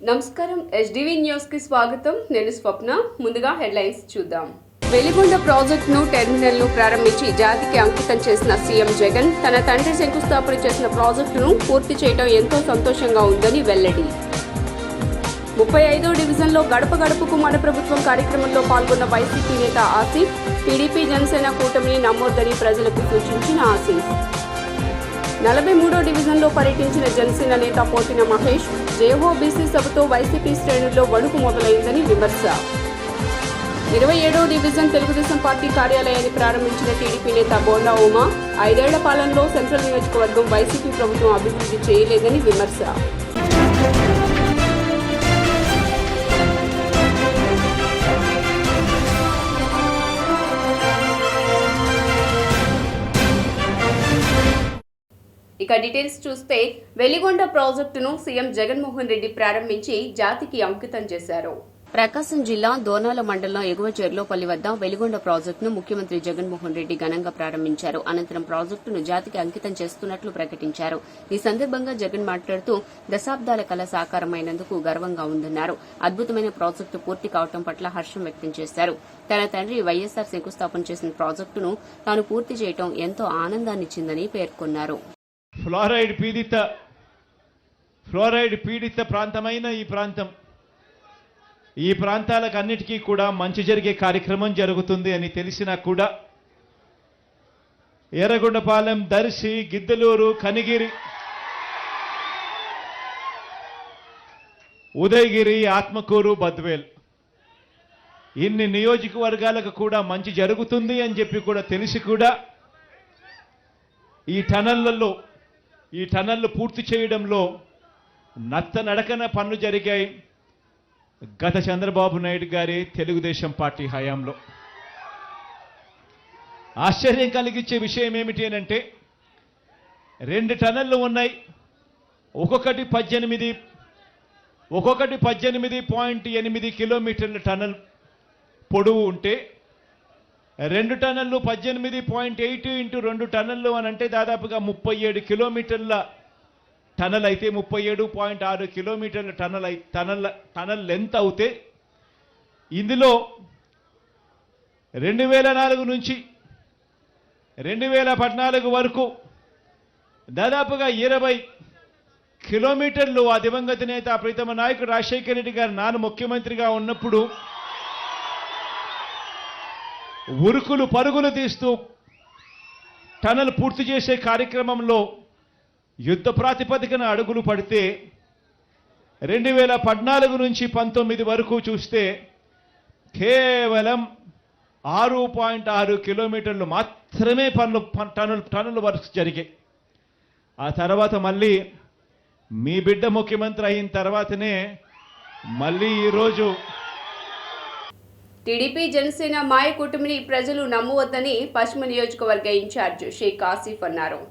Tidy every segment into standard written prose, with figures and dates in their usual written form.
నమస్కారం SDV news కి స్వాగతం. నేను స్వప్న. ముందుగా హెడ్లైన్స్ చూద్దాం. వెలిగొండ ప్రాజెక్టును టెర్మినల్ను ప్రారంభించి జాతికి అంకితం చేసిన సీఎం జగన్ తన తండ్రి శంకుస్థాపన చేసిన ప్రాజెక్టును పూర్తి చేయడం ఎంతో సంతోషంగా ఉందని వెల్లడి. 35వ డివిజన్లో గడప గడపకు మన ప్రభుత్వం కార్యక్రమంలో పాల్గొన్న వైసీపీ నేత ఆసిఫ్ టీడీపీ జనసేన కూటమిని నమ్మొద్దని ప్రజలకు సూచించిన ఆసిఫ్. 43వ డివిజన్లో పర్యటించిన జనసేన నేత పోతిన మహేష్ జేహో బీసీ సభతో వైసీపీ శ్రేణుల్లో వణుకు మొదలైందని విమర్శ. 27వ డివిజన్ తెలుగుదేశం పార్టీ కార్యాలయాన్ని ప్రారంభించిన టీడీపీ నేత బోండా ఉమా 5 ఏళ్ల పాలనలో సెంట్రల్ నియోజకవర్గం వైసీపీ ప్రభుత్వం అభివృద్ధి చేయలేదని విమర్శ. ఇక డీటెయిల్స్ చూస్తే వెలిగొండ ప్రాజెక్టును సీఎం జగన్మోహన్ రెడ్డి ప్రారంభించి జాతికి అంకితం చేశారు. ప్రకాశం జిల్లా దోనాల మండలం ఎగువ చెర్లోపల్లి వద్ద వెలిగొండ ప్రాజెక్టును ముఖ్యమంత్రి జగన్మోహన్ రెడ్డి ఘనంగా ప్రారంభించారు. అనంతరం ప్రాజెక్టును జాతికి అంకితం చేస్తున్నట్లు ప్రకటించారు. ఈ సందర్భంగా జగన్ మాట్లాడుతూ దశాబ్దాల కల సాకారమైనందుకు గర్వంగా ఉందన్నారు. అద్భుతమైన ప్రాజెక్టు పూర్తి కావడం పట్ల హర్షం వ్యక్తం చేశారు. తన తండ్రి వైఎస్సార్ శంకుస్థాపన చేసిన ప్రాజెక్టును తాను పూర్తి చేయడం ఎంతో ఆనందాన్నిచ్చిందని పేర్కొన్నారు. ఫ్లోరైడ్ పీడిత ప్రాంతమైన ఈ ప్రాంతాలకు అన్నిటికీ కూడా మంచి జరిగే కార్యక్రమం జరుగుతుంది అని తెలిసినా కూడా ఎర్రగొండపాలెం, దర్శి, గిద్దలూరు, కనిగిరి, ఉదయగిరి, ఆత్మకూరు, బద్వేల్ ఇన్ని నియోజకవర్గాలకు కూడా మంచి జరుగుతుంది అని చెప్పి కూడా తెలిసి కూడా ఈ టనళ్లు పూర్తి చేయడంలో నత్తనడకన పనులు జరిగాయి గత చంద్రబాబు నాయుడు గారి తెలుగుదేశం పార్టీ హయాంలో. ఆశ్చర్యం కలిగించే విషయం ఏమిటి అనంటే 2 టనళ్లు ఉన్నాయి. ఒక్కొక్కటి 18.8 కిలోమీటర్ల టనల్ పొడవు ఉంటే 2 టనళ్లు 18.8 ఇంటూ 2 టనళ్లు అని అంటే దాదాపుగా 37 కిలోమీటర్ల టనల్ అయితే 37.6 కిలోమీటర్ల టనల్ లెంత్ అవుతే ఇందులో 2004 నుంచి 2014 వరకు దాదాపుగా 20 కిలోమీటర్లు ఆ దివంగత నేత ప్రీతమ నాయకుడు రాజశేఖర రెడ్డి గారు నాన్న ముఖ్యమంత్రిగా ఉన్నప్పుడు ఉరుకులు పరుగులు తీస్తూ టనల్ పూర్తి చేసే కార్యక్రమంలో యుద్ధ ప్రాతిపదికన అడుగులు పడితే 2014 నుంచి 19 వరకు చూస్తే కేవలం 6.6 కిలోమీటర్లు మాత్రమే టనల్ వర్క్స్ జరిగాయి. ఆ తర్వాత మళ్ళీ మీ బిడ్డ ముఖ్యమంత్రి అయిన తర్వాతనే మళ్ళీ ఈరోజు టీడీపీ జనసేన మాయ కూటమిని ప్రజలు నమ్మవద్దని పశ్చిమ నియోజకవర్గ ఇన్ఛార్జ్ షేక్ ఆసిఫ్ అన్నారు.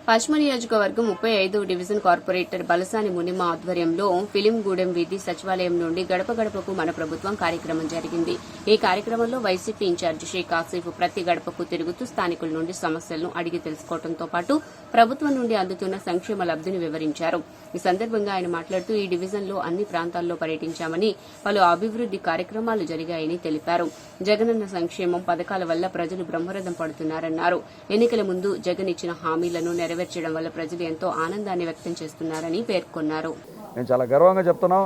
పశ్చిమ నియోజకవర్గం 35వ డివిజన్ కార్పొరేటర్ బలసాని మునిమ ఆధ్వర్యంలో ఫిలింగూడెం వీధి సచివాలయం నుండి గడప గడపకు మన ప్రభుత్వం కార్యక్రమం జరిగింది. ఈ కార్యక్రమంలో వైసీపీ ఇన్ఛార్జ్ షేక్ ఆసిఫ్ ప్రతి గడపకు తిరుగుతూ స్థానికుల నుండి సమస్యలను అడిగి తెలుసుకోవడంతో పాటు ప్రభుత్వం నుండి అందుతున్న సంక్షేమ లబ్ధిని వివరించారు. ఈ సందర్భంగా ఆయన మాట్లాడుతూ ఈ డివిజన్లో అన్ని ప్రాంతాల్లో పర్యటించామని పలు అభివృద్ది కార్యక్రమాలు జరిగాయని తెలిపారు. జగనన్న సంక్షేమం పథకాల వల్ల ప్రజలు బ్రహ్మరథం పడుతున్నారన్నారు. ఎన్నికల ముందు జగన్ ఇచ్చిన హామీలను నెరవేర్చడం వల్ల ప్రజలు ఎంతో ఆనందాన్ని వ్యక్తం చేస్తున్నారని పేర్కొన్నారు. నేను చాలా గర్వంగా చెప్తున్నాం.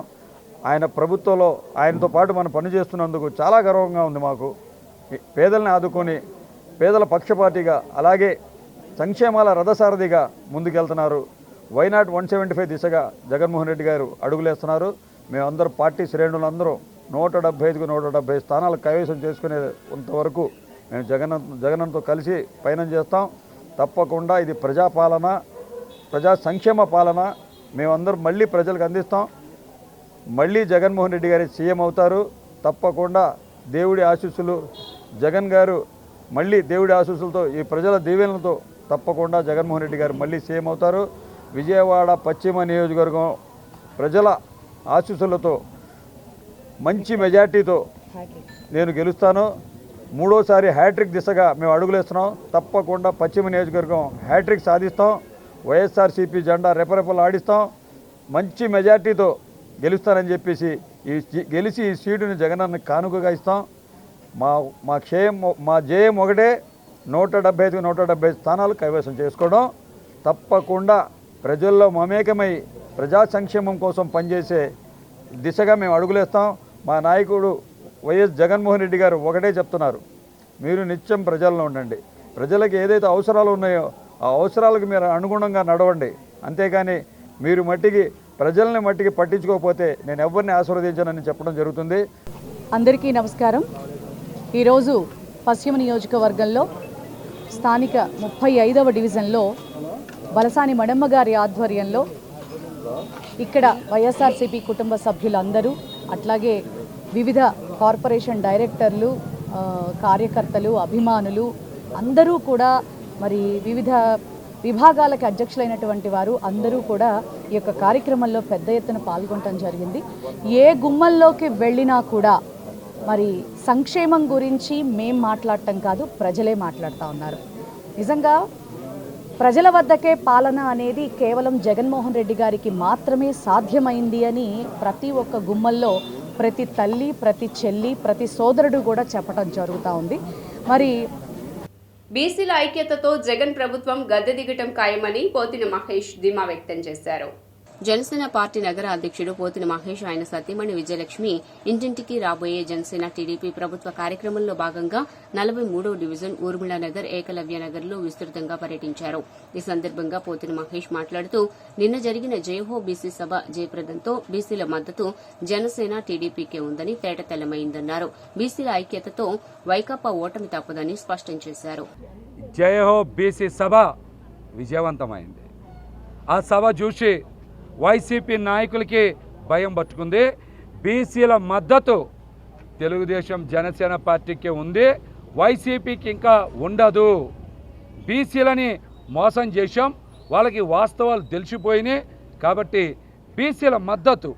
ఆయన ప్రభుత్వంలో ఆయనతో పాటు మనం పనిచేస్తున్నందుకు చాలా గర్వంగా ఉంది మాకు. పేదల్ని ఆదుకొని పేదల పక్షపాతిగా అలాగే సంక్షేమాల రథసారథిగా ముందుకెళ్తున్నారు. వైనాట్ 175 దిశగా జగన్మోహన్ రెడ్డి గారు అడుగులేస్తున్నారు. మేమందరూ పార్టీ శ్రేణులందరూ 175కు 170 స్థానాలు కైవసం చేసుకునేంతవరకు మేము జగన్తో కలిసి పయనం చేస్తాం. తప్పకుండా ఇది ప్రజాపాలన, ప్రజా సంక్షేమ పాలన మేమందరం మళ్ళీ ప్రజలకు అందిస్తాం. మళ్ళీ జగన్మోహన్ రెడ్డి గారి సీఎం అవుతారు. తప్పకుండా దేవుడి ఆశీస్సులు, జగన్ గారు మళ్ళీ దేవుడి ఆశీస్సులతో ఈ ప్రజల దీవెనలతో తప్పకుండా జగన్మోహన్ రెడ్డి గారు మళ్ళీ సీఎం అవుతారు. విజయవాడ పశ్చిమ నియోజకవర్గం ప్రజల ఆశీస్సులతో మంచి మెజార్టీతో నేను గెలుస్తాను. మూడోసారి హ్యాట్రిక్ దిశగా మేము అడుగులేస్తున్నాం. తప్పకుండా పశ్చిమ నియోజకవర్గం హ్యాట్రిక్ సాధిస్తాం. వైఎస్ఆర్సీపీ జెండా రెపరెపలు ఆడిస్తాం. మంచి మెజార్టీతో గెలుస్తారని చెప్పేసి గెలిచి ఈ సీటుని జగనన్నకి కానుకగా ఇస్తాం. మా జయం ఒకటే, 175 175 స్థానాలు కైవసం చేసుకోవడం. తప్పకుండా ప్రజల్లో మమేకమై ప్రజా సంక్షేమం కోసం పనిచేసే దిశగా మేము అడుగులేస్తాం. మా నాయకుడు వైఎస్ జగన్మోహన్ రెడ్డి గారు ఒకటే చెప్తున్నారు, మీరు నిత్యం ప్రజల్లో ఉండండి, ప్రజలకు ఏదైతే అవసరాలు ఉన్నాయో ఆ అవసరాలకు మీరు అనుగుణంగా నడవండి, అంతేగాని మీరు ప్రజల్ని పట్టించుకోకపోతే నేను ఎవరిని ఆశీర్వదించనని చెప్పడం జరుగుతుంది. అందరికీ నమస్కారం. ఈరోజు పశ్చిమ నియోజకవర్గంలో స్థానిక 35వ డివిజన్లో బలసాని మడమ్మ గారి ఆధ్వర్యంలో ఇక్కడ వైఎస్ఆర్సీపీ కుటుంబ సభ్యులందరూ, అట్లాగే వివిధ కార్పొరేషన్ డైరెక్టర్లు, కార్యకర్తలు, అభిమానులు అందరూ కూడా, మరి వివిధ విభాగాలకు అధ్యక్షులైనటువంటి వారు అందరూ కూడా ఈ యొక్క కార్యక్రమంలో పెద్ద ఎత్తున పాల్గొనడం జరిగింది. ఏ గుమ్మల్లోకి వెళ్ళినా కూడా మరి సంక్షేమం గురించి మేం మాట్లాడటం కాదు, ప్రజలే మాట్లాడుతూ ఉన్నారు. నిజంగా ప్రజల వద్దకే పాలన అనేది కేవలం జగన్మోహన్ రెడ్డి గారికి మాత్రమే సాధ్యమైంది అని ప్రతి ఒక్క గుమ్మల్లో ప్రతి తల్లి, ప్రతి చెల్లి, ప్రతి సోదరుడు కూడా చెప్పడం జరుగుతూ ఉంది. మరి బీసీల ఐక్యతతో జగన్ ప్రభుత్వం గద్దె దిగటం ఖాయమని పోతిన మహేష్ ధీమా వ్యక్తం చేశారు. జనసేన పార్టీ నగర అధ్యక్షుడు పోతిన మహేష్, ఆయన సతీమణి విజయలక్ష్మి ఇంటింటికి రాబోయే జనసేన టీడీపీ ప్రభుత్వ కార్యక్రమంలో భాగంగా 43వ డివిజన్ ఊర్మిళానగర్, ఏకలవ్యనగర్ లో విస్తృతంగా పర్యటించారు. ఈ సందర్భంగా పోతిన మహేష్ మాట్లాడుతూ, నిన్న జరిగిన జయహో బీసీ సభ జయప్రదంతో బీసీల మద్దతు జనసేన టీడీపీకే ఉందని తేటతెల్లమైందన్నారు. బీసీల ఐక్యతతో వైకాపా ఓటమి తప్పదని స్పష్టం చేశారు. జయహో బీసీ సభ విజయవంతమైంది. ఆ సభ చూసి వైసీపీ నాయకులకి భయం పట్టుకుంది. బీసీల మద్దతు తెలుగుదేశం జనసేన పార్టీకి ఉంది, వైసీపీకి ఇంకా ఉండదు. బీసీలని మోసం చేశాం, వాళ్ళకి వాస్తవాలు తెలిసిపోయినాయి. కాబట్టి బీసీల మద్దతు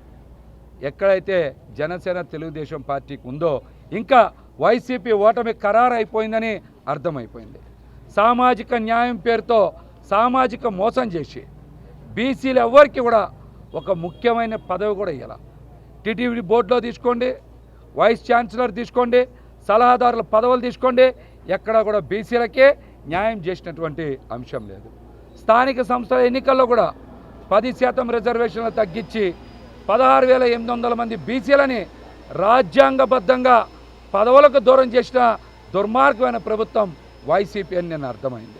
ఎక్కడైతే జనసేన తెలుగుదేశం పార్టీకి ఉందో ఇంకా వైసీపీ ఓటమి ఖరారైపోయిందని అర్థమైపోయింది. సామాజిక న్యాయం పేరుతో సామాజిక మోసం చేసి బీసీలు ఎవరికి కూడా ఒక ముఖ్యమైన పదవి కూడా ఇవ్వాలి. టీటీడీ బోర్డులో తీసుకోండి, వైస్ ఛాన్సలర్ తీసుకోండి, సలహాదారుల పదవులు తీసుకోండి, ఎక్కడ కూడా బీసీలకే న్యాయం చేసినటువంటి అంశం లేదు. స్థానిక సంస్థల ఎన్నికల్లో కూడా 10% రిజర్వేషన్లు తగ్గించి 16,800 మంది బీసీలని రాజ్యాంగబద్ధంగా పదవులకు దూరం చేసిన దుర్మార్గమైన ప్రభుత్వం వైసీపీ అని నేను అర్థమైంది.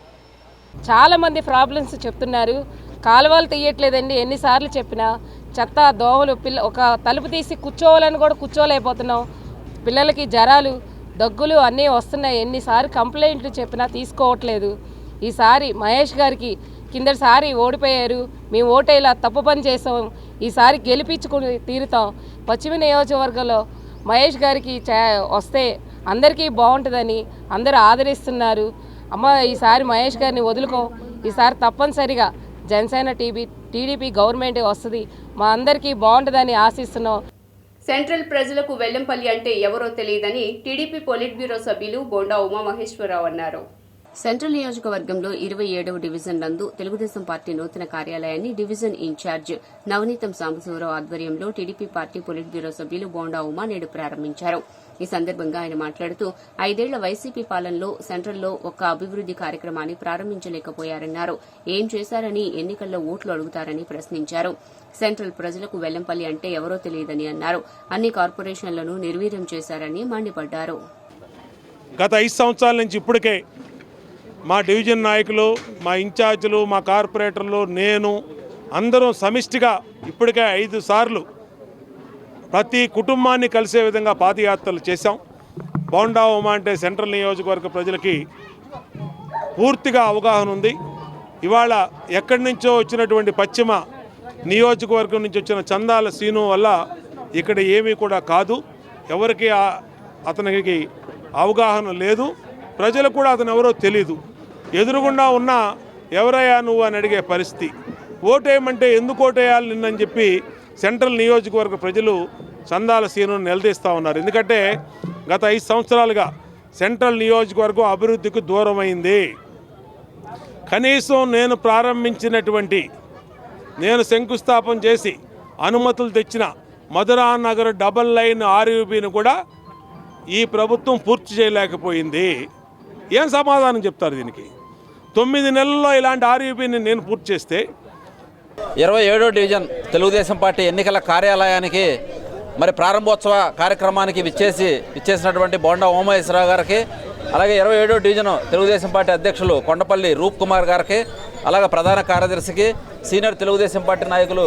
చాలామంది ప్రాబ్లమ్స్ చెప్తున్నారు. కాలువలు తీయట్లేదండి, ఎన్నిసార్లు చెప్పినా. చెత్త, దోమలు, ఒక తలుపు తీసి కూర్చోవాలని కూడా కూర్చోలేకపోతున్నాం. పిల్లలకి జ్వరాలు, దగ్గులు అన్నీ వస్తున్నాయి. ఎన్నిసార్లు కంప్లైంట్లు చెప్పినా తీసుకోవట్లేదు. ఈసారి మహేష్ గారికి కిందసారి ఓడిపోయారు, మేము ఓటేలా తప్పు పని చేసాం, ఈసారి గెలిపించుకుని తీరుతాం. పశ్చిమ నియోజకవర్గంలో మహేష్ గారికి వస్తే అందరికీ బాగుంటుందని అందరూ ఆదరిస్తున్నారు. అమ్మ, ఈసారి మహేష్ గారిని వదులుకో, ఈసారి తప్పనిసరిగా జనసేన టీడీపీ గవర్నమెంట్ వస్తుంది, మా అందరికీ బాగుంటుందని ఆశిస్తున్నాం. సెంట్రల్ ప్రజలకు వెల్లంపల్లి అంటే ఎవరో తెలియదని టీడీపీ పొలిట్ బ్యూరో సభ్యులు బోండా ఉమామహేశ్వరరావు అన్నారు. సెంట్రల్ నియోజకవర్గంలో 27వ డివిజన్ నందు తెలుగుదేశం పార్టీ నూతన కార్యాలయాన్ని డివిజన్ ఇన్ఛార్జ్ నవనీతం సాంబశివరావు ఆధ్వర్యంలో టీడీపీ పార్టీ పొలిట్ బ్యూరో సభ్యులు బోండా ఉమా నేడు ప్రారంభించారు. ఈ సందర్భంగా ఆయన మాట్లాడుతూ, 5 ఏళ్ల వైసీపీ పాలనలో సెంట్రల్లో ఒక్క అభివృద్ది కార్యక్రమాన్ని ప్రారంభించలేకపోయారన్నారు. ఏం చేశారని ఎన్నికల్లో ఓట్లు అడుగుతారని ప్రశ్నించారు. సెంట్రల్ ప్రజలకు వెల్లంపల్లి అంటే ఎవరో తెలియదని అన్నారు. అన్ని కార్పొరేషన్లను నిర్వీర్యం చేశారని మండిపడ్డారు. గత 5 సంవత్సరాల నుంచి ఇప్పటికే మా డివిజన్ నాయకులు, మా ఇన్ఛార్జీలు, మా కార్పొరేటర్లు, నేను అందరం సమిష్టిగా ఇప్పటికే 5 సార్లు ప్రతి కుటుంబాన్ని కలిసే విధంగా పాదయాత్రలు చేశాం. బోండా ఉమా అంటే సెంట్రల్ నియోజకవర్గ ప్రజలకి పూర్తిగా అవగాహన ఉంది. ఇవాళ ఎక్కడి నుంచో వచ్చినటువంటి పశ్చిమ నియోజకవర్గం నుంచి వచ్చిన చందాల సీను వల్ల ఇక్కడ ఏమీ కూడా కాదు. ఎవరికి అతనికి అవగాహన లేదు, ప్రజలు కూడా అతను ఎవరో తెలీదు. ఎదురుగుండా ఉన్న ఎవరయ్యా నువ్వు అని అడిగే పరిస్థితి. ఓటేయమంటే ఎందుకు ఓటేయాలి నిన్నని చెప్పి సెంట్రల్ నియోజకవర్గ ప్రజలు చందాల సీనును నిలదీస్తూ ఉన్నారు. ఎందుకంటే గత 5 సంవత్సరాలుగా సెంట్రల్ నియోజకవర్గం అభివృద్ధికి దూరమైంది. కనీసం నేను శంకుస్థాపన చేసి అనుమతులు తెచ్చిన మధురా నగర్ డబల్ లైన్ ఆర్యూబీని కూడా ఈ ప్రభుత్వం పూర్తి చేయలేకపోయింది. ఏం సమాధానం చెప్తారు దీనికి? 9 నెలల్లో ఇలాంటి ఆర్యూబీని నేను పూర్తి చేస్తే 27వ డివిజన్ తెలుగుదేశం పార్టీ ఎన్నికల కార్యాలయానికి మరి ప్రారంభోత్సవ కార్యక్రమానికి విచ్చేసినటువంటి బోండా ఉమామహేశ్వరరావు గారికి, అలాగే 27వ డివిజన్ తెలుగుదేశం పార్టీ అధ్యక్షులు కొండపల్లి రూప్ కుమార్ గారికి, అలాగే ప్రధాన కార్యదర్శికి, సీనియర్ తెలుగుదేశం పార్టీ నాయకులు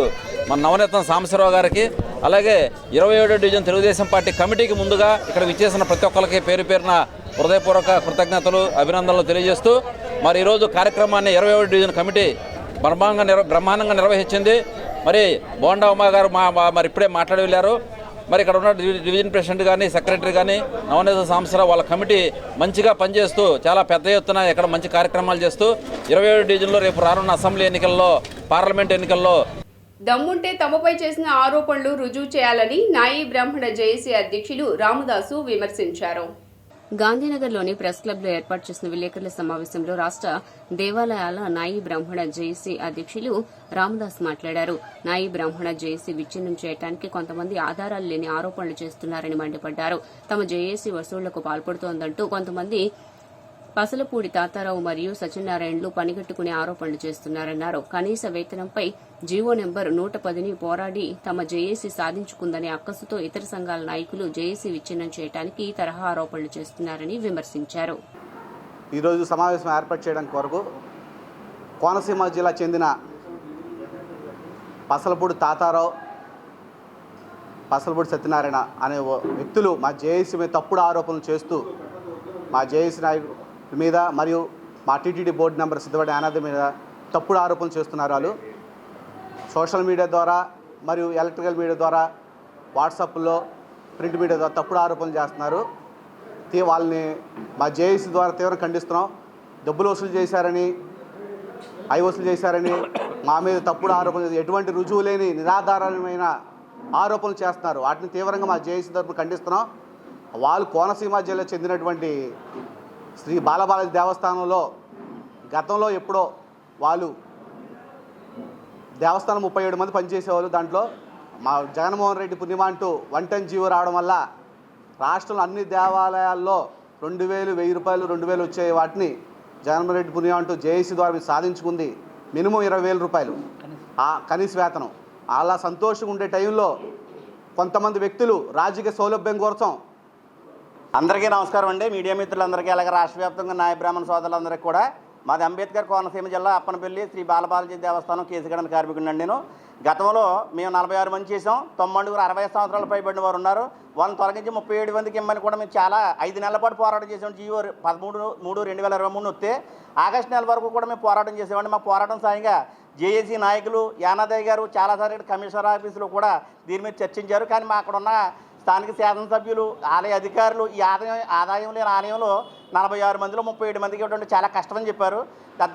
మన నవనీతం సాంబశివరావు గారికి, అలాగే 27వ డివిజన్ తెలుగుదేశం పార్టీ కమిటీకి ముందుగా ఇక్కడ విచ్చేసిన ప్రతి ఒక్కరికి పేరు పేరున హృదయపూర్వక కృతజ్ఞతలు, అభినందనలు తెలియజేస్తూ మరి ఈరోజు కార్యక్రమాన్ని 27వ డివిజన్ కమిటీ బ్రహ్మాండంగా నిర్వహించింది. మరి బోండా ఉమా గారు మరి ఇప్పుడే మాట్లాడి వెళ్ళారు. మరి ఇక్కడ ఉన్న డివిజన్ ప్రెసిడెంట్ కానీ, సెక్రటరీ కానీ, నవనీత సాంబశివరావు వాళ్ళ కమిటీ మంచిగా పనిచేస్తూ చాలా పెద్ద ఎత్తున ఇక్కడ మంచి కార్యక్రమాలు చేస్తూ 27వ డివిజన్లో రేపు రానున్న అసెంబ్లీ ఎన్నికల్లో, పార్లమెంట్ ఎన్నికల్లో దమ్ముంటే తమపై చేసిన ఆరోపణలు రుజువు చేయాలని నాయి బ్రాహ్మణ జేఏసీ అధ్యక్షులు రామదాసు విమర్శించారు. గాంధీనగర్లోని ప్రెస్ క్లబ్లో ఏర్పాటు చేసిన విలేకరుల సమావేశంలో రాష్ట్ర దేవాలయాల నాయి బ్రాహ్మణ జేఏసీ అధ్యక్షులు రామదాస్ మాట్లాడారు. నాయి బ్రాహ్మణ జేఏసీ విచ్ఛిన్నం చేయడానికి కొంతమంది ఆధారాలు లేని ఆరోపణలు చేస్తున్నారని మండిపడ్డారు. తమ జేఏసీ వసూళ్లకు పాల్పడుతోందంటూ కొంతమంది పసలపూడి తాతారావు మరియు సత్యనారాయణలు పనిగట్టుకునే ఆరోపణలు చేస్తున్నారన్నారు. కనీస వేతనంపై జీవో నెంబర్ 110ని పోరాడి తమ జేఏసీ సాధించుకుందనే అక్కసుతో ఇతర సంఘాల నాయకులు జేఏసీ విచ్ఛిన్నం చేయడానికి ఈ తరహా ఆరోపణలు చేస్తున్నారని విమర్శించారు. ఈరోజు సమావేశం ఏర్పాటు చేయడానికి కొరకు కోనసీమ జిల్లా చెందిన పసలపూడి తాతారావు, పసలపూడి సత్యనారాయణ అనే వ్యక్తులు మా జేఏసీ మీద తప్పుడు ఆరోపణలు చేస్తూ మా జేఏసీ నాయకుల మీద మరియు మా టీటీడీ బోర్డు మెంబర్ సిద్ధపడి అనాథ మీద తప్పుడు ఆరోపణలు చేస్తున్నారు. వాళ్ళు సోషల్ మీడియా ద్వారా మరియు ఎలక్ట్రికల్ మీడియా ద్వారా, వాట్సాప్లో, ప్రింట్ మీడియా ద్వారా తప్పుడు ఆరోపణలు చేస్తున్నారు. వాళ్ళని మా జేఏసీ ద్వారా తీవ్రంగా ఖండిస్తున్నాం. డబ్బులు వసూలు చేశారని, వసూలు చేశారని మా మీద తప్పుడు ఆరోపణలు, ఎటువంటి రుజువు లేని నిరాధారమైన ఆరోపణలు చేస్తున్నారు. వాటిని తీవ్రంగా మా జేఏసీ తరఫున ఖండిస్తున్నాం. వాళ్ళు కోనసీమ జిల్లా చెందినటువంటి శ్రీ బాలబాలాజీ దేవస్థానంలో గతంలో ఎప్పుడో వాళ్ళు దేవస్థానం 37 మంది పనిచేసేవాళ్ళు. దాంట్లో మా జగన్మోహన్ రెడ్డి పుణ్యమా అంటూ 110 జీవో రావడం వల్ల రాష్ట్రంలో అన్ని దేవాలయాల్లో 2000, 1000 రూపాయలు, 2000 వచ్చే వాటిని జగన్మోహన్ రెడ్డి పుణ్యమా అంటూ జేఏసీ ద్వారా సాధించుకుంది. మినిమం 20,000 రూపాయలు కనీస వేతనం. అలా సంతోషంగా ఉండే టైంలో కొంతమంది వ్యక్తులు రాజకీయ సౌలభ్యం కోసం. అందరికీ నమస్కారం అండి. మీడియా మిత్రులందరికీ, అలాగే రాష్ట్ర వ్యాప్తంగా నాయ బ్రాహ్మణ సోదరులందరికీ కూడా. మాది అంబేద్కర్ కోనసీమ జిల్లా అప్పనపల్లి శ్రీ బాలబాలాజీ దేవస్థానం కేసుగడన కార్మికుడినండి. నేను గతంలో మేము 46 మంది చేసాం. 90 60 సంవత్సరాలు పైబడిన వారు ఉన్నారు. వాళ్ళని తొలగించి 37 మందికి ఇమ్మని కూడా మేము చాలా 5 నెలల పాటు పోరాటం చేసాం. జీవో 13/3/2023 వస్తే ఆగస్టు నెల వరకు కూడా మేము పోరాటం చేసామండి. మా పోరాటం సాయంగా జేఏసీ నాయకులు యానాదయ్య గారు చాలాసార్లు కమిషనర్ ఆఫీసులో కూడా దీని మీద చర్చించారు. కానీ మా అక్కడ ఉన్న స్థానిక శాసనసభ్యులు, ఆలయ అధికారులు ఈ ఆదాయం లేని ఆలయంలో 46 మందిలో 37 మందికి ఇవ్వడం చాలా కష్టమని చెప్పారు.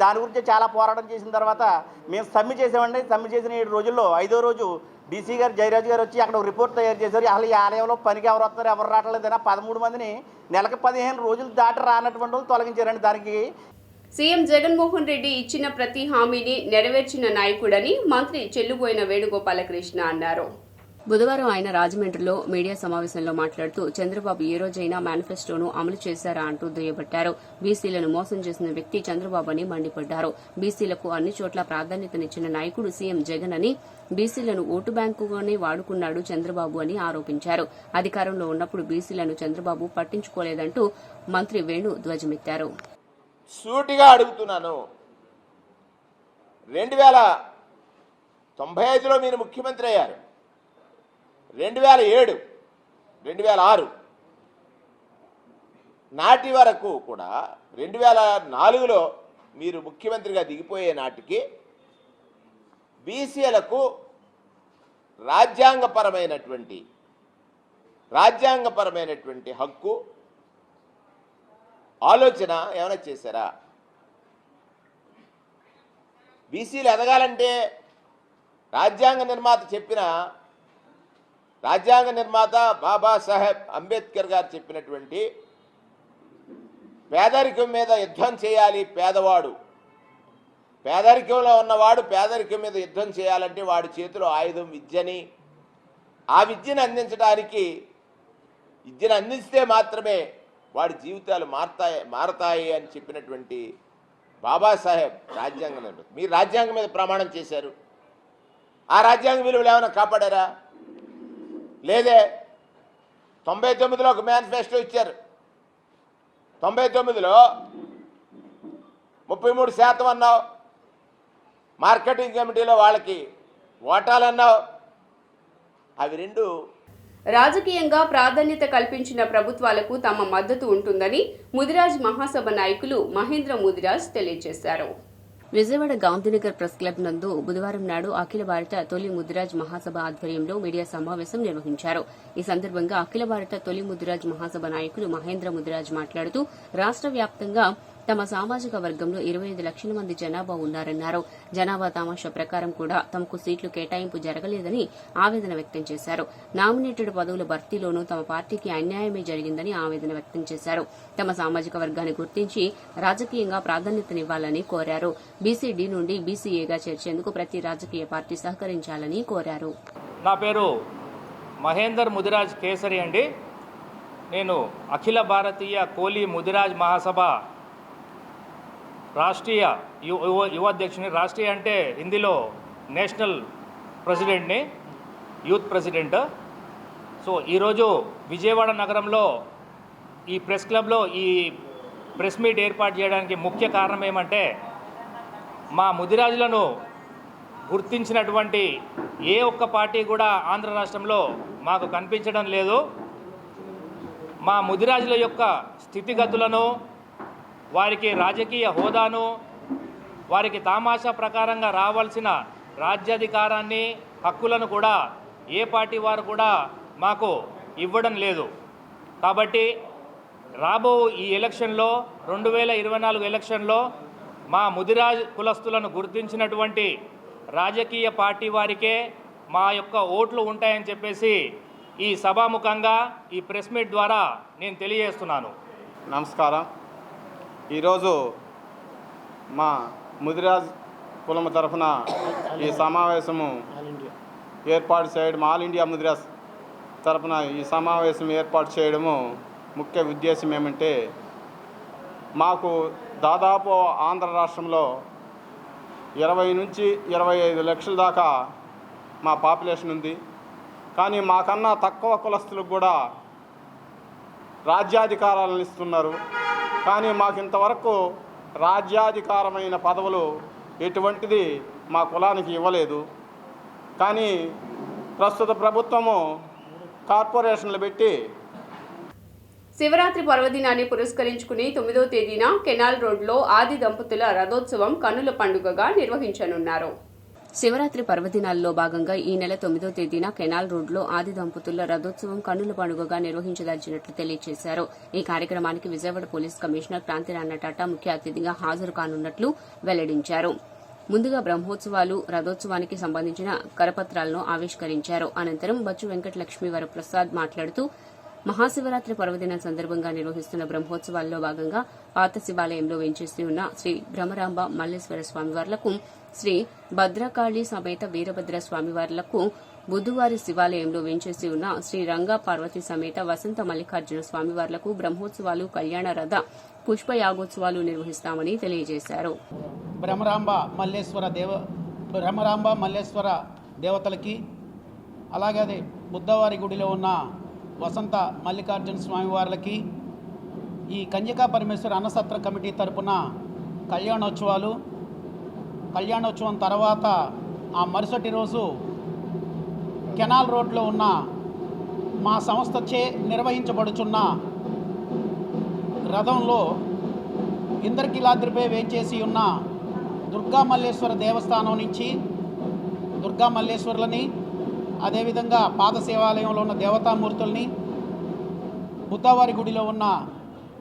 దాని గురించి చాలా పోరాటం చేసిన తర్వాత మేము సమ్మె చేసామండి. సమ్మె చేసిన 7 రోజుల్లో 5వ రోజు డీసీ గారు జయరాజు గారు వచ్చి అక్కడ ఒక రిపోర్ట్ తయారు చేశారు. అసలు ఈ ఆలయంలో పనికి ఎవరు వస్తారు, ఎవరు రావట్లేదైనా 13 మందిని నెలకు 15 రోజులు దాటి రానటువంటి వాళ్ళు తొలగించారండి. దానికి సీఎం జగన్మోహన్ రెడ్డి ఇచ్చిన ప్రతి హామీని నెరవేర్చిన నాయకుడని మంత్రి చెల్లుబోయిన వేణుగోపాలకృష్ణ అన్నారు. బుధవారం ఆయన రాజమండ్రిలో మీడియా సమావేశంలో మాట్లాడుతూ చంద్రబాబు ఏ రోజైనా మేనిఫెస్టోను అమలు చేశారా అంటూ దుయ్యబట్టారు. బీసీలను మోసం చేసిన వ్యక్తి చంద్రబాబు అని మండిపడ్డారు. బీసీలకు అన్ని చోట్ల ప్రాధాన్యతనిచ్చిన నాయకుడు సీఎం జగన్ అని, బీసీలను ఓటు బ్యాంకుగానే వాడుకున్నాడు చంద్రబాబు అని ఆరోపించారు. అధికారంలో ఉన్నప్పుడు బీసీలను చంద్రబాబు పట్టించుకోలేదంటూ మంత్రి వేణు ధ్వజమెత్తారు. సూటిగా అడుగుతున్నాను, 2095లో మీరు ముఖ్యమంత్రి అయ్యారు. 2007, 2006 నాటి వరకు కూడా 2004లో మీరు ముఖ్యమంత్రిగా దిగిపోయే నాటికి బీసీలకు రాజ్యాంగపరమైనటువంటి హక్కు, ఆలోచన ఏమైనా చేశారా? బీసీలు ఎదగాలంటే రాజ్యాంగ నిర్మాత బాబాసాహెబ్ అంబేద్కర్ గారు చెప్పినటువంటి పేదరికం మీద యుద్ధం చేయాలి. పేదరికంలో ఉన్నవాడు పేదరికం మీద యుద్ధం చేయాలంటే వాడి చేతిలో ఆయుధం విద్యని, ఆ విద్యను అందిస్తే మాత్రమే వాడి జీవితాలు మారతాయి అని చెప్పినటువంటి బాబాసాహెబ్ రాజ్యాంగం. మీరు రాజ్యాంగం మీద ప్రమాణం చేశారు. ఆ రాజ్యాంగ విలువలు ఏమైనా కాపాడారా? లేదే. 99లో ఒక మేనిఫెస్టో ఇచ్చారు. 99లో 33% అన్నావు. మార్కెటింగ్ కమిటీలో వాళ్ళకి ఓటాలన్నావు. అవి రెండు రాజకీయంగా ప్రాధాన్యత కల్పించిన ప్రభుత్వాలకు తమ మద్దతు ఉంటుందని ముదిరాజ్ మహాసభ నాయకులు మహేంద్ర ముదిరాజ్ తెలియజేశారు. విజయవాడ గాంధీనగర్ ప్రెస్ క్లబ్ నందు బుధవారం నాడు అఖిల భారత తొలి ముదిరాజ్ మహాసభ ఆధ్వర్యంలో మీడియా సమావేశం నిర్వహించారు. ఈ సందర్భంగా అఖిల భారత తొలి ముదిరాజ్ మహాసభ నాయకులు మహేంద్ర ముదిరాజ్ మాట్లాడుతూ రాష్ట్ర వ్యాప్తంగా తమ సామాజిక వర్గంలో 25 లక్షల మంది జనాభా ఉన్నారన్నారు. జనాభా తమాషా ప్రకారం కూడా తమకు సీట్లు కేటాయింపు జరగలేదని ఆవేదన వ్యక్తం చేశారు. నామినేటెడ్ పదవుల భర్తీలోనూ తమ పార్టీకి అన్యాయమే జరిగిందని ఆవేదన వ్యక్తం చేశారు. తమ సామాజిక వర్గాన్ని గుర్తించి రాజకీయంగా ప్రాధాన్యతనివ్వాలని కోరారు. బీసీడీ నుండి బీసీఏగా చేర్చేందుకు ప్రతి రాజకీయ పార్టీ సహకరించాలని కోరారు. నా పేరు మహేందర్ ముదిరాజ్ కేసరి అండి. నేను అఖిల భారతీయ కోలి ముదిరాజ్ మహాసభ రాష్ట్రీయ యువ అధ్యక్షుని. రాష్ట్రీయ అంటే హిందీలో నేషనల్ ప్రెసిడెంట్ని, యూత్ ప్రెసిడెంట్. సో ఈరోజు విజయవాడ నగరంలో ఈ ప్రెస్ క్లబ్లో ఈ ప్రెస్ మీట్ ఏర్పాటు చేయడానికి ముఖ్య కారణం ఏమంటే, మా ముదిరాజులను గుర్తించినటువంటి ఏ ఒక్క పార్టీ కూడా ఆంధ్ర రాష్ట్రంలో మాకు కనిపించడం లేదు. మా ముదిరాజుల యొక్క స్థితిగతులను, వారికి రాజకీయ హోదాను, వారికి తామాషా ప్రకారంగా రావాల్సిన రాజ్యాధికారాన్ని, హక్కులను కూడా ఏ పార్టీ వారు కూడా మాకు ఇవ్వడం లేదు. కాబట్టి రాబో ఈ ఎలక్షన్లో 2024 ఎలక్షన్లో మా ముదిరాజ్ కులస్తులను గుర్తించినటువంటి రాజకీయ పార్టీ వారికే మా యొక్క ఓట్లు ఉంటాయని చెప్పేసి ఈ సభాముఖంగా ఈ ప్రెస్ మీట్ ద్వారా నేను తెలియజేస్తున్నాను. నమస్కారం. ఈరోజు మా ముదిరాజ్ కులము తరఫున ఈ సమావేశము ఏర్పాటు చేయడం, ఆల్ ఇండియా ముదిరాజ్ తరఫున ఈ సమావేశం ఏర్పాటు చేయడము ముఖ్య ఉద్దేశం ఏమంటే, మాకు దాదాపు ఆంధ్ర రాష్ట్రంలో 20 నుంచి 25 లక్షల దాకా మా పాపులేషన్ ఉంది. కానీ మాకన్నా తక్కువ కులస్తులకు కూడా రాజ్యాధికారాలను ఇస్తున్నారు. కానీ మాకు ఇంతవరకు రాజ్యాధికారమైన పదవులు ఎటువంటిది మా కులానికి ఇవ్వలేదు. కానీ ప్రస్తుత ప్రభుత్వము కార్పొరేషన్లు పెట్టి శివరాత్రి పర్వదినాన్ని పురస్కరించుకుని 9వ తేదీన కెనాల్ రోడ్లో ఆది దంపతుల రథోత్సవం కన్నుల పండుగగా నిర్వహించనున్నారు. శివరాత్రి పర్వదినాల్లో భాగంగా ఈ నెల 9వ తేదీన కెనాల్ రోడ్లో ఆది దంపతుల రథోత్సవం కన్నుల పండుగగా నిర్వహించదలిచినట్లు తెలియజేశారు. ఈ కార్యక్రమానికి విజయవాడ పోలీస్ కమిషనర్ క్రాంతిరాణ టాటా ముఖ్య అతిథిగా హాజరు కానున్నట్లు వెల్లడించారు. ముందుగా బ్రహ్మోత్సవాలు, రథోత్సవానికి సంబంధించిన కరపత్రాలను ఆవిష్కరించారు. అనంతరం బచ్చు వెంకటలక్ష్మి వరప్రసాద్ మాట్లాడుతూ, మహాశివరాత్రి పర్వదినం సందర్భంగా నిర్వహిస్తున్న బ్రహ్మోత్సవాల్లో భాగంగా పాత శివాలయంలో వేంచేసి ఉన్న శ్రీ భ్రమరాంబ మల్లేశ్వర స్వామివార్లకు, శ్రీ భద్రకాళి సమేత వీరభద్ర స్వామివార్లకు, బుధవారి శివాలయంలో వేంచేసి ఉన్న శ్రీ రంగా పార్వతి సమేత వసంత మల్లికార్జున స్వామివార్లకు బ్రహ్మోత్సవాలు, కళ్యాణ రథ పుష్పయాగోత్సవాలు నిర్వహిస్తామని తెలియజేశారు. భ్రమరాంబ మల్లేశ్వర దేవతలకి, అలాగే బుద్ధవారి గుడిలో ఉన్న వసంత మల్లికార్జున స్వామివార్లకి, ఈ కన్యకా పరమేశ్వర అన్నసత్ర కమిటీ తరపున కళ్యాణోత్సవం తర్వాత ఆ మరుసటి రోజు కెనాల్ రోడ్లో ఉన్న మా సంస్థచే నిర్వహించబడుచున్న రథంలో ఇంద్రకీలాద్రిపై వేంచేసి ఉన్న దుర్గా మల్లేశ్వర దేవస్థానం నుంచి దుర్గా మల్లేశ్వరులని, అదేవిధంగా పాద శివాలయంలో ఉన్న దేవతామూర్తుల్ని, బుద్ధవారి గుడిలో ఉన్న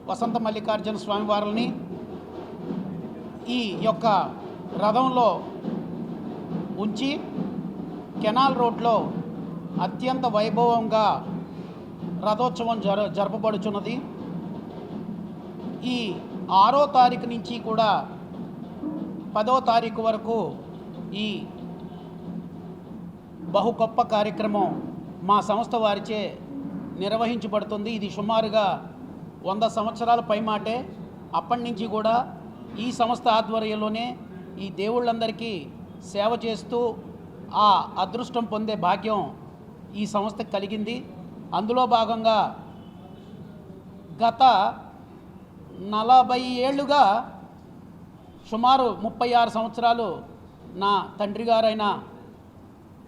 వసంత మల్లికార్జున స్వామివారుల్ని ఈ యొక్క రథంలో ఉంచి కెనాల్ రోడ్లో అత్యంత వైభవంగా రథోత్సవం జరపబడుచున్నది. ఈ 6వ తారీఖు నుంచి కూడా 10వ తారీఖు వరకు ఈ బహు గొప్ప కార్యక్రమం మా సంస్థ వారిచే నిర్వహించబడుతుంది. ఇది సుమారుగా 100 సంవత్సరాల పైమాటే. అప్పటి నుంచి కూడా ఈ సంస్థ ఆధ్వర్యంలోనే ఈ దేవుళ్ళందరికీ సేవ చేస్తూ ఆ అదృష్టం పొందే భాగ్యం ఈ సంస్థకు కలిగింది. అందులో భాగంగా గత 40 ఏళ్ళుగా సుమారు 36 సంవత్సరాలు నా తండ్రి గారైన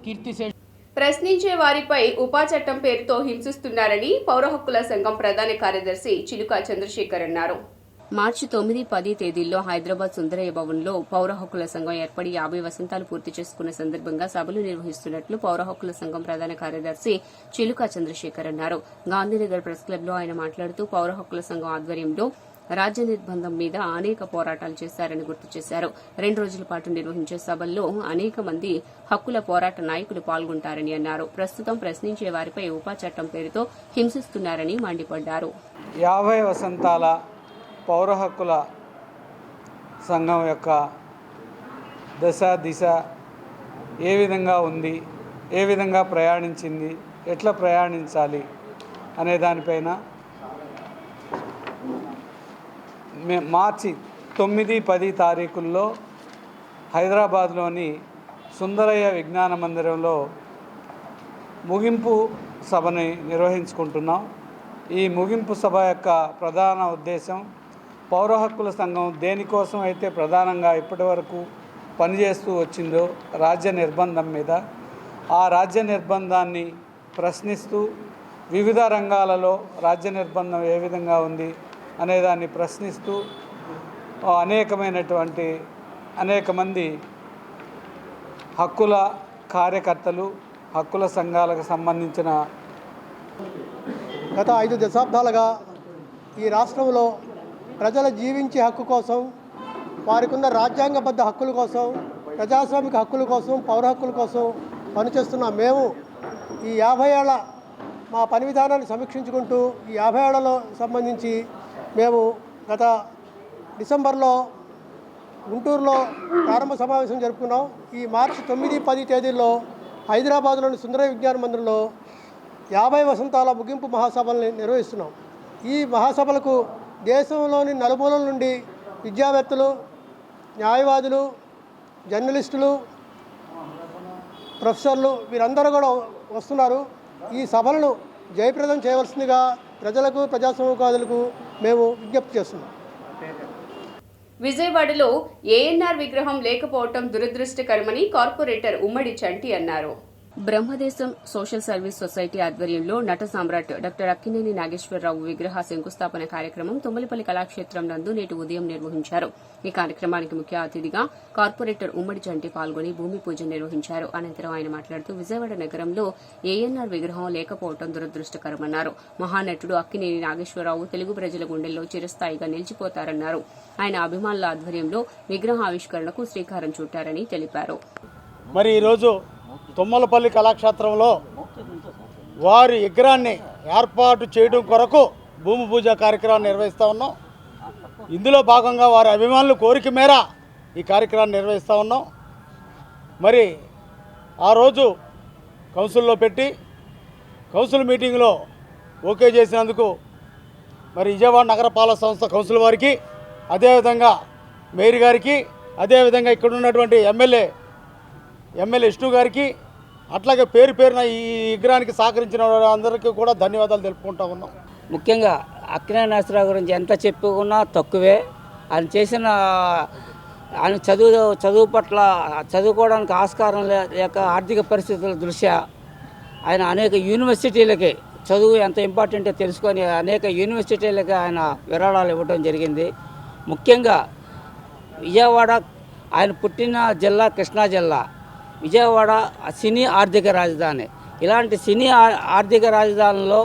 కీర్తిశేష్ ప్రశ్నించే వారిపై ఉపా చట్టం పేరుతో హింసిస్తున్నారని పౌర హక్కుల సంఘం ప్రధాన కార్యదర్శి చిలుక చంద్రశేఖర్ అన్నారు. మార్చి 9, 10 తేదీల్లో హైదరాబాద్ సుందరయ్య భవన్లో పౌర హక్కుల సంఘం ఏర్పడి 50 వసంతాలు పూర్తి చేసుకున్న సందర్భంగా సభలు నిర్వహిస్తున్నట్లు పౌర హక్కుల సంఘం ప్రధాన కార్యదర్శి చిలుక చంద్రశేఖర్ అన్నారు. గాంధీనగర్ ప్రెస్ క్లబ్ లో ఆయన మాట్లాడుతూ పౌర హక్కుల సంఘం ఆధ్వర్యంలో రాజ్య నిర్బంధం మీద అనేక పోరాటాలు చేశారని గుర్తు చేశారు. 2 రోజుల పాటు నిర్వహించే సభల్లో అనేక మంది హక్కుల పోరాట నాయకులు పాల్గొంటారని అన్నారు. ప్రస్తుతం ప్రశ్నించే వారిపై ఉపా చట్టం పేరుతో హింసిస్తున్నారని మండిపడ్డారు. 50 వసంతాల పౌర హక్కుల సంఘం యొక్క దశ దిశ ఏ విధంగా ఉంది, ఏ విధంగా ప్రయాణించింది, ఎట్లా ప్రయాణించాలి అనే దానిపైన మార్చి 9, 10 తారీఖుల్లో హైదరాబాద్లోని సుందరయ్య విజ్ఞాన మందిరంలో ముగింపు సభని నిర్వహించుకుంటున్నాం. ఈ ముగింపు సభ యొక్క ప్రధాన ఉద్దేశం పౌర హక్కుల సంఘం దేనికోసం అయితే ప్రధానంగా ఇప్పటి వరకు పనిచేస్తూ వచ్చిందో రాజ్య నిర్బంధం మీద, ఆ రాజ్య నిర్బంధాన్ని ప్రశ్నిస్తూ వివిధ రంగాలలో రాజ్య నిర్బంధం ఏ విధంగా ఉంది అనేదాన్ని ప్రశ్నిస్తూ అనేక మంది హక్కుల కార్యకర్తలు, హక్కుల సంఘాలకు సంబంధించిన గత 5 దశాబ్దాలుగా ఈ రాష్ట్రంలో ప్రజల జీవించే హక్కు కోసం, వారికి ఉన్న రాజ్యాంగబద్ధ హక్కుల కోసం, ప్రజాస్వామిక హక్కుల కోసం, పౌర హక్కుల కోసం పనిచేస్తున్న మేము ఈ 50 ఏళ్ల మా పని విధానాన్ని సమీక్షించుకుంటూ ఈ 50 ఏళ్లలో సంబంధించి మేము గత డిసెంబర్లో గుంటూరులో ప్రారంభ సమావేశం జరుపుకున్నాం. ఈ మార్చి 9, 10 తేదీల్లో హైదరాబాద్లోని సుందరయ్య విజ్ఞాన మందిరంలో 50 వసంతాల ముగింపు మహాసభల్ని నిర్వహిస్తున్నాం. ఈ మహాసభలకు దేశంలోని నలుమూలల నుండి విద్యావేత్తలు, న్యాయవాదులు, జర్నలిస్టులు, ప్రొఫెసర్లు వీరందరూ కూడా వస్తున్నారు. ఈ సభలను జయప్రదం చేయవలసిందిగా ప్రజలకు, ప్రజాస్వామికవాదులకు మేము విజ్ఞప్తి చేస్తున్నాం. విజయవాడలో ఏఎన్ఆర్ విగ్రహం లేకపోవడం దురదృష్టకరమని కార్పొరేటర్ ఉమ్మడి చంటి అన్నారు. బ్రహ్మదేశం సోషల్ సర్వీస్ సొసైటీ ఆధ్వర్యంలో నట సామ్రాట్ డాక్టర్ అక్కినేని నాగేశ్వరరావు విగ్రహ శంకుస్థాపన కార్యక్రమం తుమ్మలపల్లి కళాక్షేత్రం నందు నేటి ఉదయం నిర్వహించారు. ఈ కార్యక్రమానికి ముఖ్య అతిథిగా కార్పొరేటర్ ఉమ్మడి చంటి పాల్గొని భూమి పూజ నిర్వహించారు. అనంతరం ఆయన మాట్లాడుతూ విజయవాడ నగరంలో ఏఎన్ఆర్ విగ్రహం లేకపోవడం దురదృష్టకరమన్నారు. మహానటుడు అక్కినేని నాగేశ్వరరావు తెలుగు ప్రజల గుండెల్లో చిరస్థాయిగా నిలిచిపోతారన్నారు. ఆయన అభిమానుల ఆధ్వర్యంలో విగ్రహ ఆవిష్కరణకు శ్రీకారం చుట్టారని తెలిపారు. మరి ఈరోజు తుమ్మలపల్లి కళాక్షేత్రంలో వారి విగ్రహాన్ని ఏర్పాటు చేయడం కొరకు భూమి పూజ కార్యక్రమాన్ని నిర్వహిస్తూ ఉన్నాం. ఇందులో భాగంగా వారి అభిమానుల కోరిక మేర ఈ కార్యక్రమాన్ని నిర్వహిస్తూ ఉన్నాం. మరి ఆ రోజు కౌన్సిల్లో పెట్టి కౌన్సిల్ మీటింగ్లో ఓకే చేసినందుకు మరి విజయవాడ నగరపాలక సంస్థ కౌన్సిల్ వారికి, అదేవిధంగా మేయర్ గారికి, అదేవిధంగా ఇక్కడ ఉన్నటువంటి ఎమ్మెల్యే విష్ణు గారికి, అట్లాగే పేరున ఈ విగ్రహానికి సహకరించిన అందరికీ కూడా ధన్యవాదాలు తెలుపుకుంటా ఉన్నాం. ముఖ్యంగా అక్కినేని నాగేశ్వరరావు గురించి ఎంత చెప్పుకున్నా తక్కువే. ఆయన చదువు పట్ల చదువుకోవడానికి ఆస్కారం లేక ఆర్థిక పరిస్థితుల దృష్ట్యా ఆయన అనేక యూనివర్సిటీలకి చదువు ఎంత ఇంపార్టెంటో తెలుసుకొని అనేక యూనివర్సిటీలకి ఆయన విరాళాలు ఇవ్వడం జరిగింది. ముఖ్యంగా విజయవాడ ఆయన పుట్టిన జిల్లా కృష్ణా జిల్లా. విజయవాడ సినీ ఆర్థిక రాజధాని. ఇలాంటి సినీ ఆర్థిక రాజధానిలో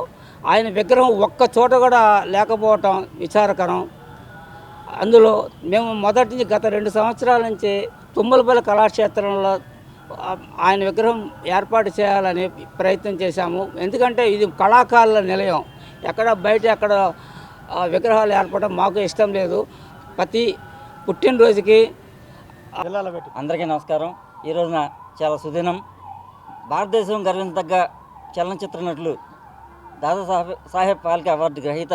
ఆయన విగ్రహం ఒక్క చోట కూడా లేకపోవటం విచారకరం. అందులో మేము మొదటి నుంచి గత 2 సంవత్సరాల నుంచి తుమ్మలపల్లి కళాక్షేత్రంలో ఆయన విగ్రహం ఏర్పాటు చేయాలని ప్రయత్నం చేశాము. ఎందుకంటే ఇది కళాకారుల నిలయం. ఎక్కడ విగ్రహాలు ఏర్పడడం మాకు ఇష్టం లేదు. ప్రతి పుట్టినరోజుకి అందరికీ నమస్కారం. ఈ రోజున చాలా సుదినం. భారతదేశం గర్వించదగ్గ చలనచిత్ర నటులు దాదాసాహెబ్ ఫాల్కే అవార్డు గ్రహీత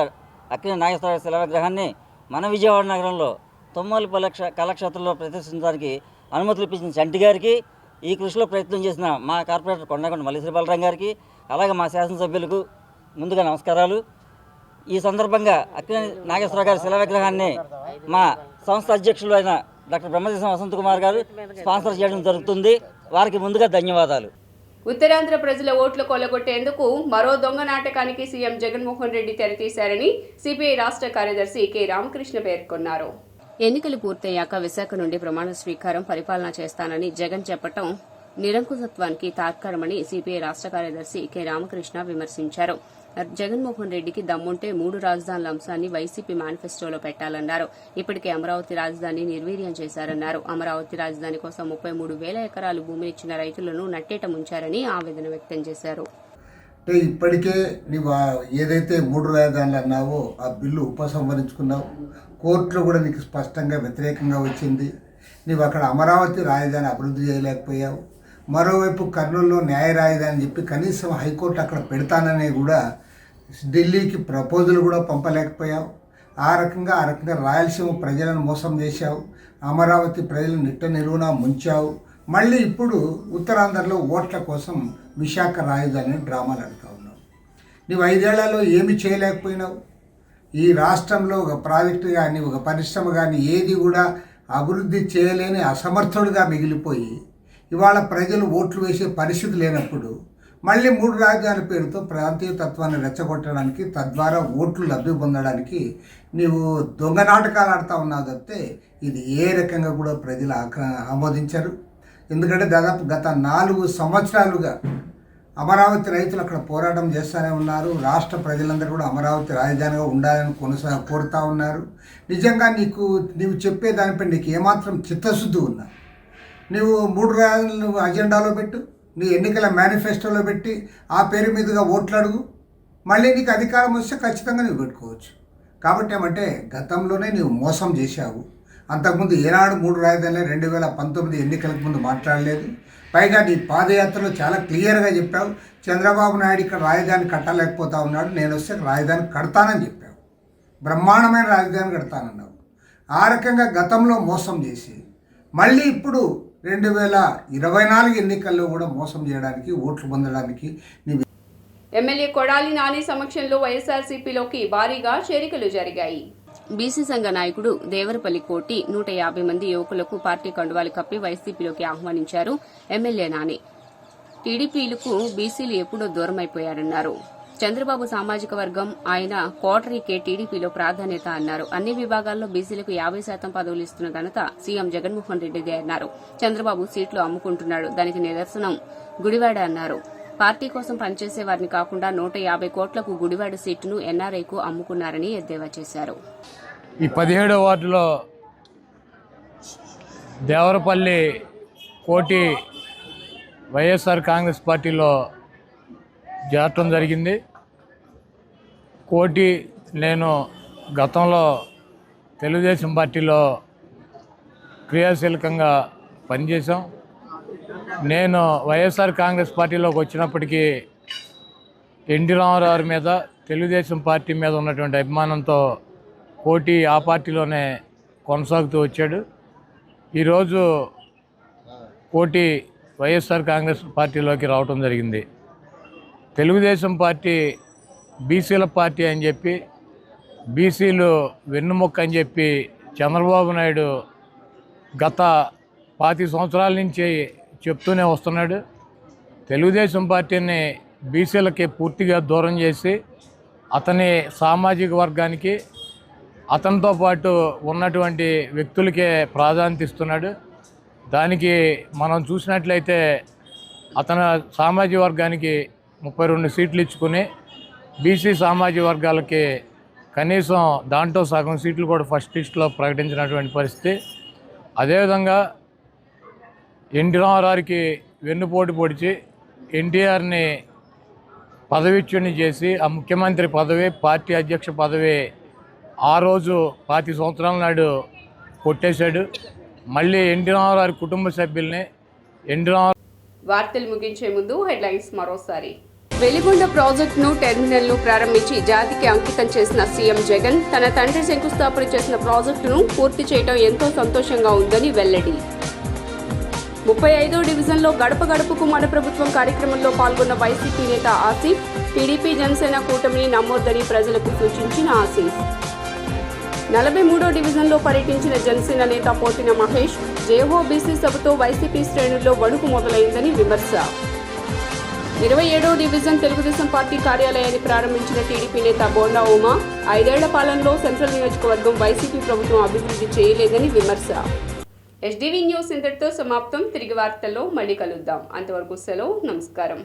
అక్కినేని నాగేశ్వరరావు శిలా విగ్రహాన్ని మన విజయవాడ నగరంలో తుమ్మలపల్లి కళాక్షేత్రంలో ప్రదర్శించడానికి అనుమతులు ఇప్పించిన చంటి గారికి, ఈ కృషిలో ప్రయత్నం చేసిన మా కార్పొరేటర్ కొండకొండ మల్లీశ్రీ బలరాం గారికి, అలాగే మా శాసనసభ్యులకు ముందుగా నమస్కారాలు. ఈ సందర్భంగా అక్కినేని నాగేశ్వరరావు గారి శిలా విగ్రహాన్ని మా సంస్థ అధ్యక్షులు అయిన డాక్టర్ బ్రహ్మదేశం వసంత్ కుమార్ గారు స్పాన్సర్ చేయడం జరుగుతుంది. వారికి ముందుగా ధన్యవాదాలు. ఉత్తరాంధ్ర ప్రజల ఓట్లు కొల్లగొట్టేందుకు మరో దొంగ నాటకానికి సీఎం జగన్మోహన్ రెడ్డి తెరతీశారని సిపిఐ రాష్ట్ర కార్యదర్శి కె రామకృష్ణ పేర్కొన్నారు. ఎన్నికలు పూర్తయ్యాక విశాఖ నుండి ప్రమాణ స్వీకారం పరిపాలన చేస్తానని జగన్ చెప్పటం నిరంకుశత్వానికి తార్కారమని సిపిఐ రాష్ట్ర కార్యదర్శి కె రామకృష్ణ విమర్శించారు. జగన్మోహన్ రెడ్డికి దమ్ముంటే 3 రాజధానుల అంశాన్ని వైసీపీ మేనిఫెస్టోలో పెట్టాలన్నారు. ఇప్పటికే అమరావతి రాజధాని నిర్వీర్యం చేశారన్నారు. అమరావతి రాజధాని కోసం 33,000 ఎకరాలు భూమినిచ్చిన రైతులను నట్టేట ముంచారని ఆవేదన వ్యక్తం చేశారు. ఇప్పటికే నీవు ఏదైతే 3 రాజధానులు అన్నావో ఆ బిల్లు ఉపసంహరించుకున్నావు. కోర్టులో కూడా నీకు స్పష్టంగా వ్యతిరేకంగా వచ్చింది. నీవు అక్కడ అమరావతి రాజధాని అభివృద్ధి చేయలేకపోయావు. మరోవైపు కర్నూలులో న్యాయ రాజధాని చెప్పి కనీసం హైకోర్టు అక్కడ పెడతానని కూడా ఢిల్లీకి ప్రపోజల్ కూడా పంపలేకపోయావు. ఆ రకంగా రాయలసీమ ప్రజలను మోసం చేశావు. అమరావతి ప్రజలను నిట్ట నిలువునా ముంచావు. మళ్ళీ ఇప్పుడు ఉత్తరాంధ్రలో ఓట్ల కోసం విశాఖ రాజధాని డ్రామాలు ఆడుతూ ఉన్నావు. నీవు 5 ఏళ్లలో ఏమి చేయలేకపోయినావు. ఈ రాష్ట్రంలో ఒక ప్రాజెక్టు కానీ ఒక పరిశ్రమ కానీ ఏది కూడా అభివృద్ధి చేయలేని అసమర్థుడుగా మిగిలిపోయి ఇవాళ ప్రజలు ఓట్లు వేసే పరిస్థితి లేనప్పుడు మళ్ళీ 3 రాజధానుల పేరుతో ప్రాంతీయ తత్వాన్ని రెచ్చగొట్టడానికి, తద్వారా ఓట్లు లబ్ధి పొందడానికి నీవు దొంగ నాటకాలు ఆడుతూ ఉన్నావు తప్పితే ఇది ఏ రకంగా కూడా ప్రజలు ఆమోదించరు. ఎందుకంటే దాదాపు గత 4 సంవత్సరాలుగా అమరావతి రైతులు అక్కడ పోరాటం చేస్తూనే ఉన్నారు. రాష్ట్ర ప్రజలందరూ కూడా అమరావతి రాజధానిగా ఉండాలని కోరుతూ ఉన్నారు. నిజంగా నీవు చెప్పే దానిపై నీకు ఏమాత్రం చిత్తశుద్ధి ఉన్నా నువ్వు 3 రాజధానులు అజెండాలో పెట్టు, నీ ఎన్నికల మేనిఫెస్టోలో పెట్టి ఆ పేరు మీదుగా ఓట్లు అడుగు. మళ్ళీ నీకు అధికారం వస్తే ఖచ్చితంగా నువ్వు పెట్టుకోవచ్చు. కాబట్టి ఏమంటే గతంలోనే నీవు మోసం చేశావు. అంతకుముందు ఏనాడు 3 రాజధానులే 2019 ఎన్నికలకు ముందు మాట్లాడలేదు. పైగా నీ పాదయాత్రలో చాలా క్లియర్గా చెప్పావు, చంద్రబాబు నాయుడు ఇక్కడ రాజధాని కట్టలేకపోతా ఉన్నాడు, నేను వస్తే రాజధాని కడతానని చెప్పావు. బ్రహ్మాండమైన రాజధాని కడతానన్నావు. ఆ రకంగా గతంలో మోసం చేసి మళ్ళీ ఇప్పుడు 2024 ఎన్నికల్లో కూడా మోసం చేయడానికి, ఓట్లు పొందడానికి ఎమ్మెల్యే కొడాలి నాని సమక్షంలో వైఎస్ఆర్సీపీలోకి భారీగా చేరికలు జరిగాయి. బీసీ సంఘ నాయకుడు దేవరపల్లి కోటి 150 మంది యువకులకు పార్టీ కండువాలు కప్పి వైసీపీలోకి ఆహ్వానించారు ఎమ్మెల్యే నాని. టీడీపీలకు బీసీలు ఎప్పుడో దూరమైపోయారన్నారు. చంద్రబాబు సామాజిక వర్గం ఆయన కోటరీకే టీడీపీలో ప్రాధాన్యత అన్నారు. అన్ని విభాగాల్లో బీసీలకు 50% పదవులు ఇస్తున్న ఘనత సీఎం జగన్మోహన్ రెడ్డిదే అన్నారు. చంద్రబాబు సీట్లు అమ్ముకుంటున్నాడు, దానికి నిదర్శనం గుడివాడ అన్నారు. పార్టీ కోసం పనిచేసే వారిని కాకుండా 150 కోట్లకు గుడివాడ సీటును ఎన్ఆర్ఐకు అమ్ముకున్నారని ఎద్దేవా చేశారు. ఈ 17వ వార్డులో దేవరపల్లి కోటి వైఎస్ఆర్ కాంగ్రెస్ పార్టీలో చేరటం జరిగింది. కోటి నేను గతంలో తెలుగుదేశం పార్టీలో క్రియాశీలకంగా పనిచేశాం. నేను వైఎస్ఆర్ కాంగ్రెస్ పార్టీలోకి వచ్చినప్పటికీ ఎన్టీ రామారావు మీద, తెలుగుదేశం పార్టీ మీద ఉన్నటువంటి అభిమానంతో కోటి ఆ పార్టీలోనే కొనసాగుతూ వచ్చాడు. ఈరోజు కోటి వైఎస్ఆర్ కాంగ్రెస్ పార్టీలోకి రావటం జరిగింది. తెలుగుదేశం పార్టీ బీసీల పార్టీ అని చెప్పి, బీసీలు వెన్నుముక్క అని చెప్పి చంద్రబాబు నాయుడు గత 25 సంవత్సరాల నుంచి చెప్తూనే వస్తున్నాడు. తెలుగుదేశం పార్టీని బీసీలకి పూర్తిగా దూరం చేసి అతని సామాజిక వర్గానికి, అతనితో పాటు ఉన్నటువంటి వ్యక్తులకే ప్రాధాన్యత ఇస్తున్నాడు. దానికి మనం చూసినట్లయితే అతని సామాజిక వర్గానికి 32 సీట్లు ఇచ్చుకుని బీసీ సామాజిక వర్గాలకి కనీసం దాంట్లో సగం సీట్లు కూడా ఫస్ట్ లిస్టులో ప్రకటించినటువంటి పరిస్థితి. అదేవిధంగా ఎన్టీ రామారావుకి వెన్నుపోటు పొడిచి ఎన్టీఆర్ని పదవిచ్యుని చేసి ఆ ముఖ్యమంత్రి పదవి, పార్టీ అధ్యక్ష పదవి ఆ రోజు 25 సంవత్సరాల నాడు కొట్టేశాడు. మళ్ళీ ఎన్టీ రామారావు కుటుంబ సభ్యుల్ని వార్తలు ముగించే ముందు హెడ్లైన్స్ మరోసారి. వెలిగొండ ప్రాజెక్టును టెర్మినల్ను ప్రారంభించి జాతికి అంకితం చేసిన సీఎం జగన్ తన తండ్రి శంకుస్థాపన చేసిన ప్రాజెక్టును పూర్తి చేయడం ఎంతో సంతోషంగా ఉందని వెల్లడి. 35వ డివిజన్లో గడప గడపకు మన ప్రభుత్వం కార్యక్రమంలో పాల్గొన్న వైసీపీ నేత ఆసిఫ్ టీడీపీ జనసేన కూటమిని నమ్మొద్దని ప్రజలకు సూచించిన ఆసిఫ్. 43వ డివిజన్లో పర్యటించిన జనసేన నేత పోతిన మహేష్ జేహో బీసీ సభతో వైసీపీ శ్రేణుల్లో వణుకు మొదలైందని విమర్శ. 27వ డివిజన్ తెలుగుదేశం పార్టీ కార్యాలయాన్ని ప్రారంభించిన టీడీపీ నేత బోండా ఉమా 5 ఏళ్ల పాలనలో సెంట్రల్ నియోజకవర్గం వైసీపీ ప్రభుత్వం అభివృద్ధి చేయలేదని విమర్శ. ఎస్డీవీ న్యూస్ ఇంతటితో సమాప్తం. తిరిగి వార్తల్లో మళ్ళీ కలుద్దాం. అంతవరకు సెలవు. నమస్కారం.